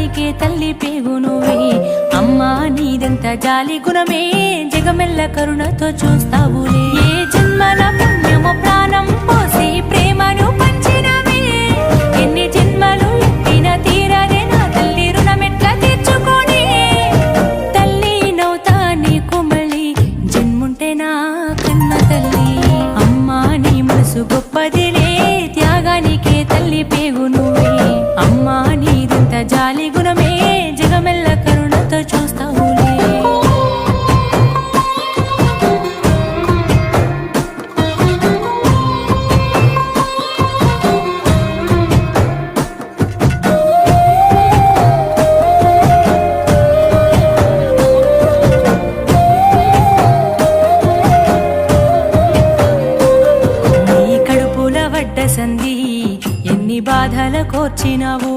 త్యాగానికే తల్లి పేగు నువ్వే అమ్మా నీదెంత జాలి గుణమే జగమెల్ల కరుణతో చూస్తావులే ఏ జన్మల పుణ్యము ప్రాణం పోసి ప్రేమను పంచినవే ఎన్ని జన్మలు ఎత్తిన తీరనే నా తల్లి రుణమెట్ల తీర్చుకొని తల్లి నవ్వుతా నీకు మళ్ళీ జన్ముంటే నా కన్న తల్లి అమ్మా నీ మనసు గొప్పదిలే త్యాగానికే తల్లి పేగు నువ్వే అమ్మా నీదెంత జాలి గుణమే జగమెల్ల కరుణతో చూస్తావులే నీ కడుపుల వడ్డ సంధి ఎన్ని బాధల కోర్చినావు